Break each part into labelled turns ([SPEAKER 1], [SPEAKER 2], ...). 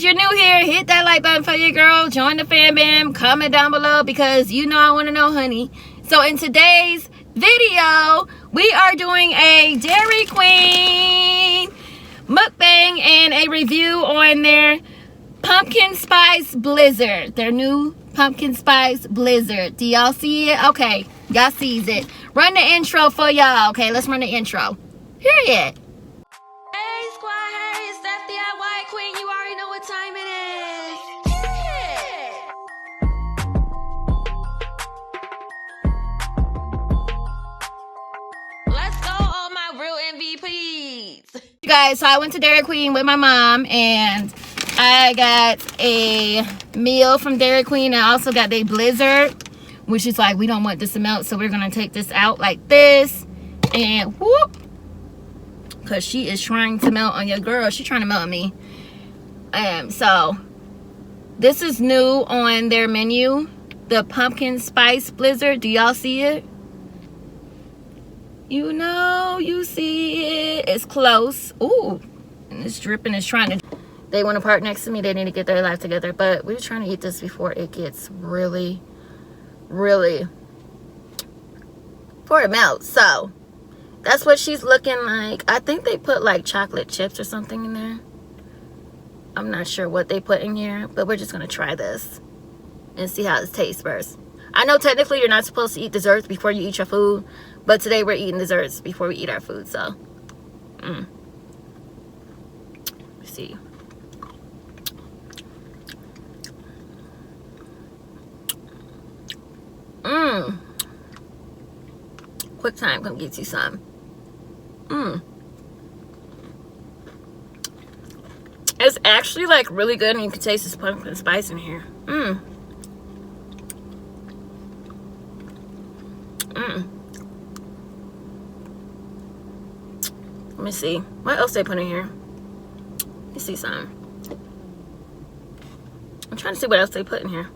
[SPEAKER 1] If you're new here, hit that like button for your girl. Join the fan bam. Comment down below because you know I want to know, honey. So in today's video, we are doing a Dairy Queen mukbang and a review on their pumpkin spice blizzard. Their new pumpkin spice blizzard. Do y'all see it? Okay, y'all sees it. Run the intro for y'all. Okay, let's run the intro. Period.
[SPEAKER 2] Hey squad, hey, it's Stephiexlove Queen. You already know what time it is. Yeah. Let's go, all my real MVPs.
[SPEAKER 1] You guys, so I went to Dairy Queen with my mom and I got a meal from Dairy Queen. I also got a blizzard, which is like, we don't want this to melt, so we're gonna take this out like this and whoop, because she is trying to melt on your girl. She's trying to melt on me. So this is new on their menu, the pumpkin spice blizzard. Do y'all see it? You know, you see it. It's close. Ooh, and it's dripping. It's trying to. They want to park next to me. They need to get their life together. But we're trying to eat this before it gets really, before it melts. So that's what she's looking like. I think they put like chocolate chips or something in there. I'm not sure what they put in here, but we're just gonna try this and see how it tastes first. I know technically you're not supposed to eat desserts before you eat your food, but today we're eating desserts before we eat our food, so. Let's see. Quick time, come get you some. It's actually like really good, and you can taste this pumpkin spice in here. Let me see. What else they put in here? Let me see some. I'm trying to see what else they put in here.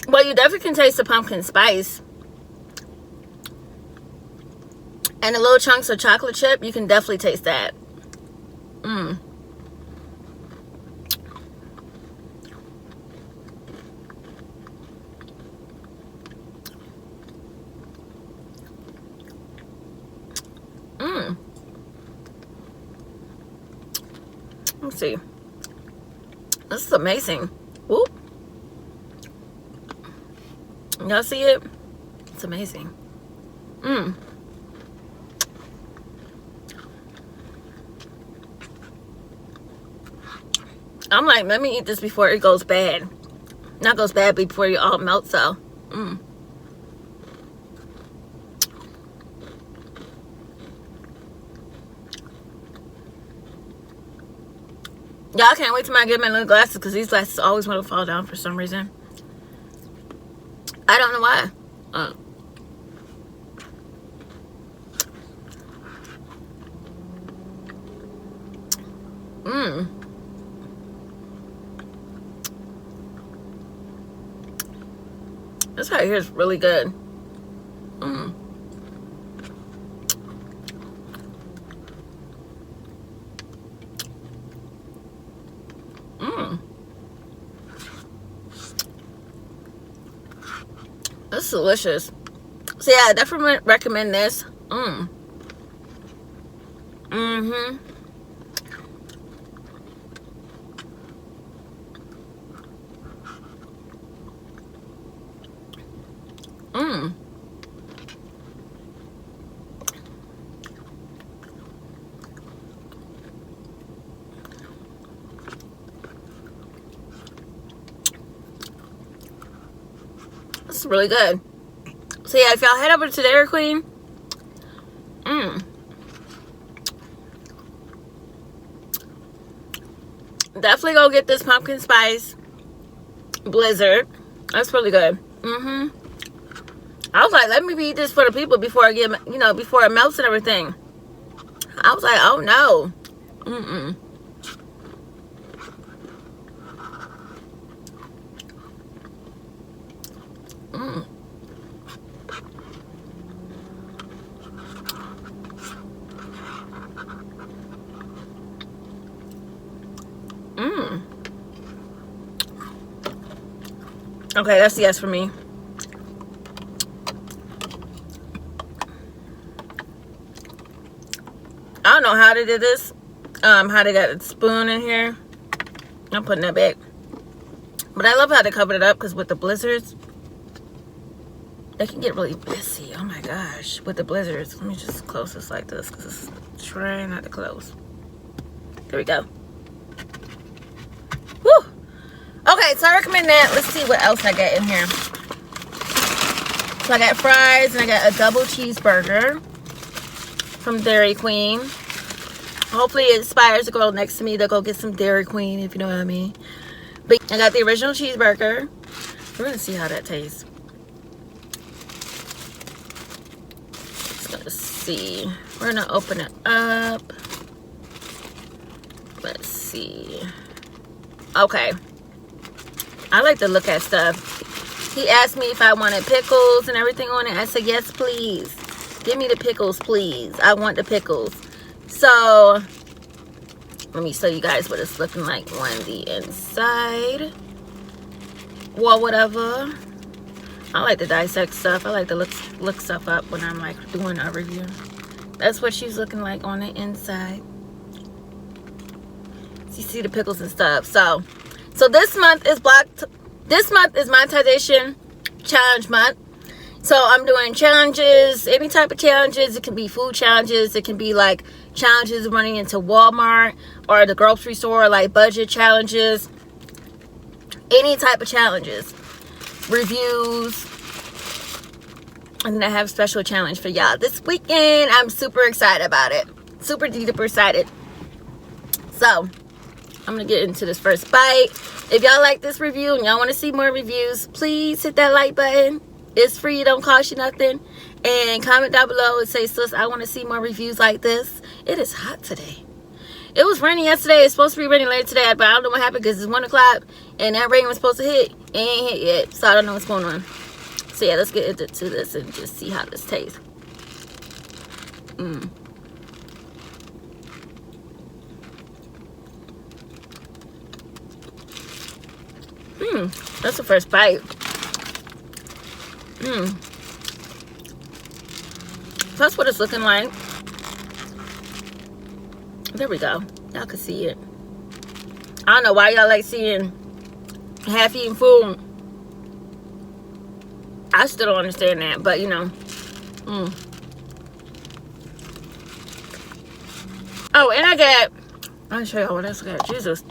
[SPEAKER 1] Well, you definitely can taste the pumpkin spice. And the little chunks of chocolate chip, you can definitely taste that. Let's see. This is amazing. Whoop. Y'all see it? It's amazing. I'm like, let me eat this before it goes bad. Not goes bad, but before it all melts out. Y'all can't wait till I get my little glasses, because these glasses always want to fall down for some reason. I don't know why. This right here is really good. That's delicious. So yeah, I definitely recommend this. This is really good. So yeah, if y'all head over to Dairy Queen, definitely go get this pumpkin spice blizzard. That's really good. I was like, let me eat this for the people before I get, you know, before it melts and everything. I was like, oh no. Okay, that's yes for me. I don't know how they did this. How they got a spoon in here. I'm putting that back. But I love how they covered it up, because with the blizzards, they can get really messy. Oh my gosh, with the blizzards. Let me just close this like this, because it's trying not to close. There we go. Woo! Okay, so I recommend that. Let's see what else I got in here. So I got fries, and I got a double cheeseburger from Dairy Queen. Hopefully it inspires the girl next to me to go get some Dairy Queen, if you know what I mean. But I got the original cheeseburger. We're gonna see how that tastes. Just gonna see. We're gonna open it up. Let's see. Okay. I like to look at stuff. He asked me if I wanted pickles and everything on it. I said, yes, please. Give me the pickles, please. I want the pickles. So, let me show you guys what it's looking like on the inside. Well, whatever. I like to dissect stuff. I like to look stuff up when I'm like doing a review. That's what she's looking like on the inside. You see the pickles and stuff. So this month is monetization challenge month. So I'm doing challenges, any type of challenges. It can be food challenges. It can be like challenges running into Walmart or the grocery store, like budget challenges. Any type of challenges. Reviews. And then I have a special challenge for y'all this weekend. I'm super excited about it. Super duper excited. So, I'm going to get into this first bite. If y'all like this review and y'all want to see more reviews, please hit that like button. It's free. It don't cost you nothing. And comment down below and say, sis, I want to see more reviews like this. It is hot today. It was raining yesterday. It's supposed to be raining later today, but I don't know what happened because it's 1 o'clock and that rain was supposed to hit. It ain't hit yet, so I don't know what's going on. So yeah, let's get into this and just see how this tastes. That's the first bite. So that's what it's looking like. There we go. Y'all can see it. I don't know why y'all like seeing half-eaten food. I still don't understand that, but you know. Oh, and I got, I'll show y'all what else I got. Jesus.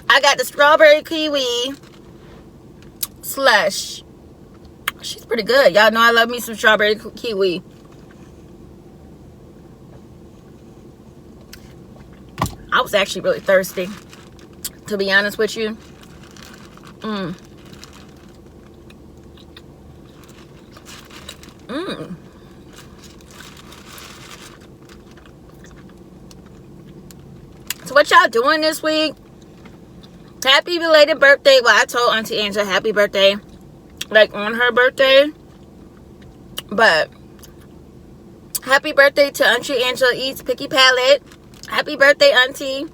[SPEAKER 1] I got the strawberry kiwi slush. She's pretty good. Y'all know I love me some strawberry kiwi. I was actually really thirsty, to be honest with you. So what y'all doing this week? Happy belated birthday. Well, I told Auntie Angela happy birthday, like on her birthday. But happy birthday to Auntie Angela Eats Picky Palette. Happy birthday, Auntie.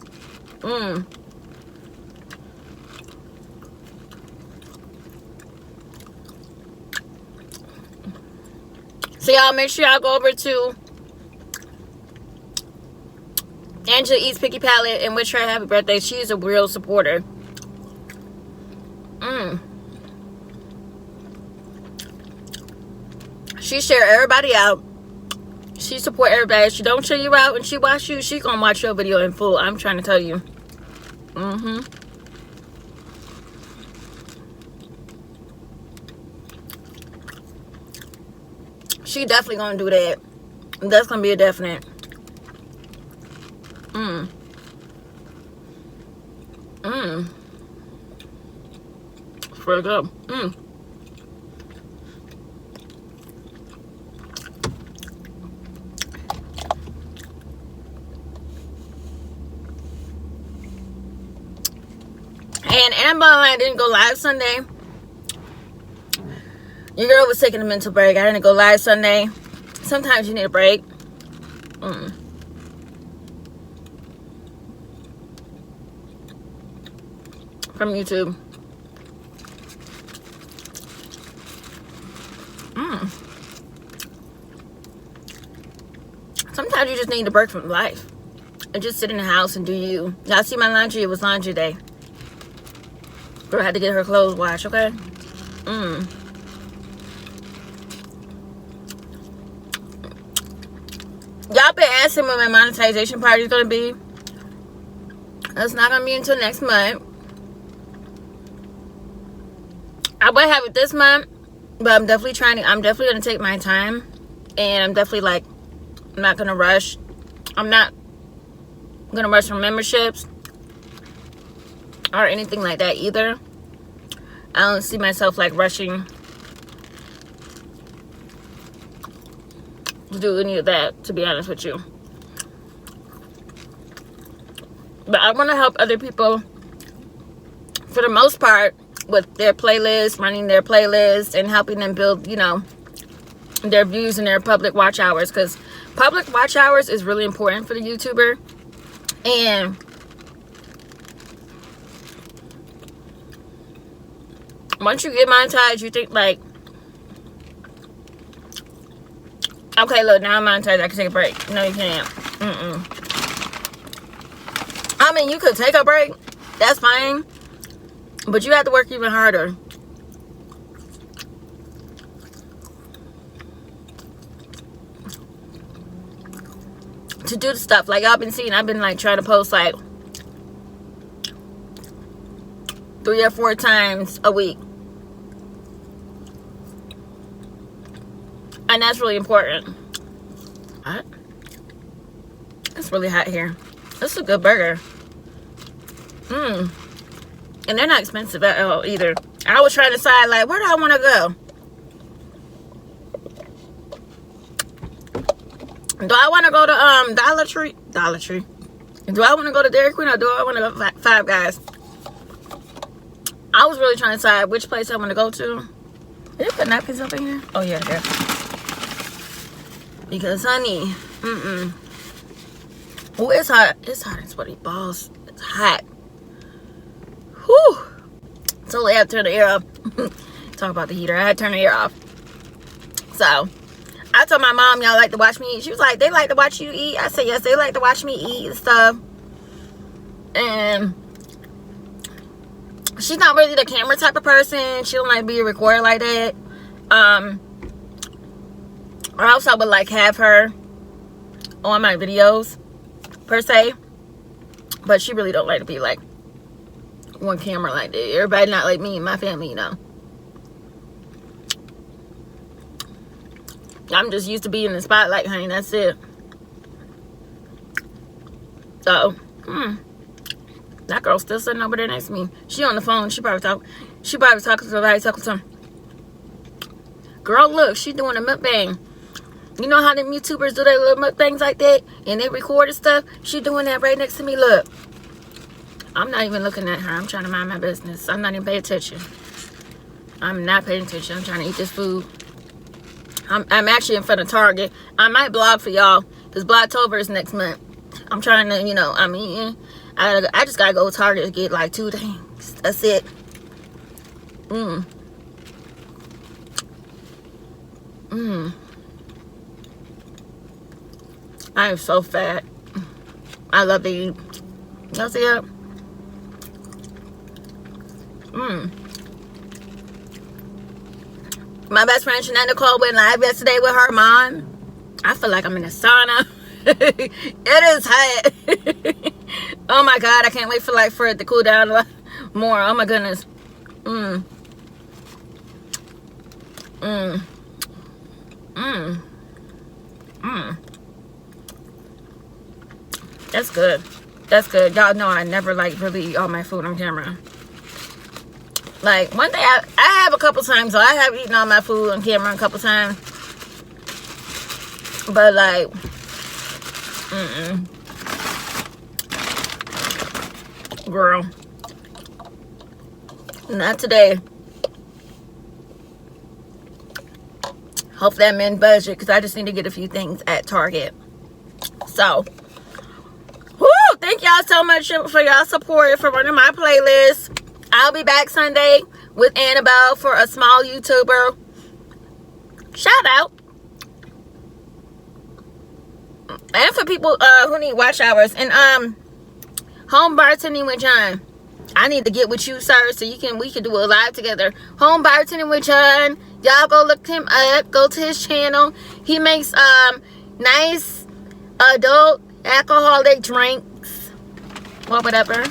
[SPEAKER 1] So y'all make sure y'all go over to Angela Eats Picky Palette and wish her a happy birthday. She's a real supporter. She share everybody out. She support everybody. She don't share you out and she watch you. She gonna watch your video in full. I'm trying to tell you. She definitely gonna do that. That's gonna be a definite. It's pretty good. And Amber didn't go live Sunday. Your girl was taking a mental break. I didn't go live Sunday. Sometimes you need a break. from YouTube. Sometimes you just need a break from life and just sit in the house and do you. Y'all see my laundry? It was laundry day. Girl had to get her clothes washed, okay? Y'all been asking when my monetization party is gonna be. It's not gonna be until next month. I would have it this month, but I'm definitely gonna take my time, and I'm definitely like, I'm not gonna rush. I'm not gonna rush from memberships or anything like that either. I don't see myself like rushing to do any of that, to be honest with you. But I want to help other people for the most part with their playlists, running their playlists, and helping them build, you know, their views and their public watch hours, because public watch hours is really important for the YouTuber. And once you get monetized, you think like, okay, look, now I'm monetized, I can take a break. No, you can't. I mean, you could take a break, that's fine, but you have to work even harder. To do the stuff like y'all been seeing. I've been like trying to post like 3 or 4 times a week, and that's really important. What? It's really hot here. This is a good burger. And they're not expensive at all either. I was trying to decide like, where do I want to go? Do I want to go to Dollar Tree? Do I want to go to Dairy Queen, or do I want to go to Five Guys? I was really trying to decide which place I want to go to. Did they put napkins up in here? Oh yeah, there. Because honey, oh, it's hot. It's hot and sweaty balls. It's hot. Whew. So I had to turn the air off. Talk about the heater. I had to turn the air off. So I told my mom, y'all like to watch me eat. She was like, they like to watch you eat. I said, yes, they like to watch me eat and stuff. And she's not really the camera type of person. She don't like to be a recorder like that. Or else I would like have her on my videos per se. But she really don't like to be like on camera like that. Everybody not like me and my family, you know. I'm just used to being in the spotlight, honey. That's it. So, that girl's still sitting over there next to me. She on the phone. She probably talking to somebody, talking to some girl. Look, she doing a mukbang. You know how them YouTubers do their little mukbangs like that, and they record and stuff. She doing that right next to me. Look, I'm not even looking at her. I'm trying to mind my business. I'm not even paying attention. I'm not paying attention. I'm trying to eat this food. I'm actually in front of Target. I might blog for y'all because Blogtober is next month. I'm trying to, you know, I mean, I just gotta go to Target to get like 2 things. That's it. I am so fat. I love to eat. Y'all see it? My best friend Shunnette Nicole went live yesterday with her mom. I feel like I'm in a sauna. It is hot. Oh my god, I can't wait for it to cool down a lot more. Oh my goodness. That's good. That's good. Y'all know I never like really eat all my food on camera. Like one day I have a couple times, so I have eaten all my food on camera a couple times. But like girl, not today. Hopefully I'm in budget because I just need to get a few things at Target. So whoo, thank y'all so much for y'all support for running my playlist. I'll be back Sunday with Annabelle for a small YouTuber. Shout out. And for people who need watch hours. And home bartending with John. I need to get with you, sir, so we can do a live together. Home bartending with John. Y'all go look him up. Go to his channel. He makes nice adult alcoholic drinks. Well, whatever.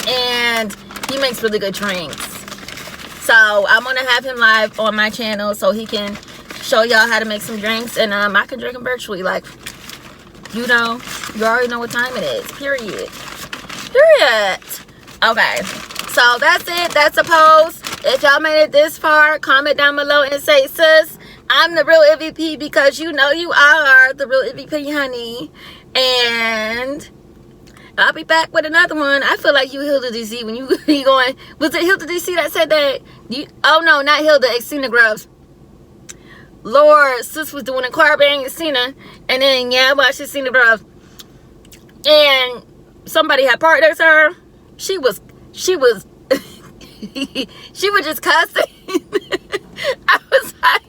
[SPEAKER 1] And he makes really good drinks. So I'm gonna have him live on my channel so he can show y'all how to make some drinks, and I can drink them virtually. Like, you know, you already know what time it is. Period. Okay, so that's it. That's a post. If y'all made it this far, comment down below and say, sis, I'm the real MVP, because you know you are the real MVP, honey. And I'll be back with another one. I feel like you Hilda DC when you going. Was it Hilda DC that said that? Oh no, not Hilda. Xena Grubbs. Lord, sis was doing a car bang at Xena, and then yeah, I watched Xena Grubbs, and somebody had partnered her. She was she was just cussing. I was like,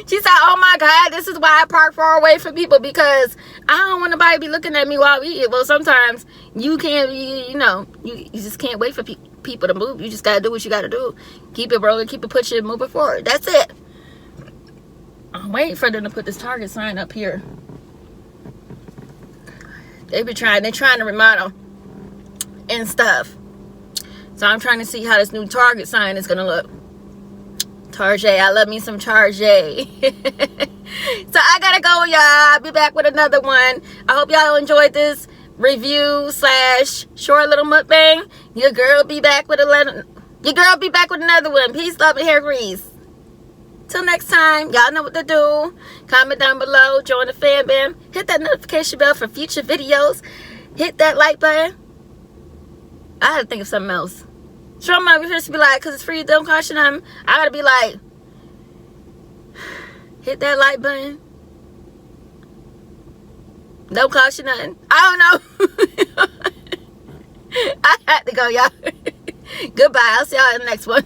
[SPEAKER 1] she said, "Oh my God, this is why I park far away from people, because I don't want nobody to be looking at me while we eat." Well, sometimes you can't, you know, you just can't wait for people to move. You just gotta do what you gotta do. Keep it rolling, keep it pushing, moving forward. That's it. I'm waiting for them to put this Target sign up here. They're trying to remodel and stuff. So I'm trying to see how this new Target sign is gonna look. Target, I love me some Target. So I gotta go, y'all. I'll be back with another one. I hope y'all enjoyed this review / short little mukbang. Your girl be back with another one. Peace, love, and hair grease. Till next time, y'all know what to do. Comment down below, join the fan bam, hit that notification bell for future videos, hit that like button. I had to think of something else. Show my viewers to be like, because it's free, don't cost you nothing. I gotta be like, hit that like button. Don't cost you nothing. I don't know. I had to go, y'all. Goodbye. I'll see y'all in the next one.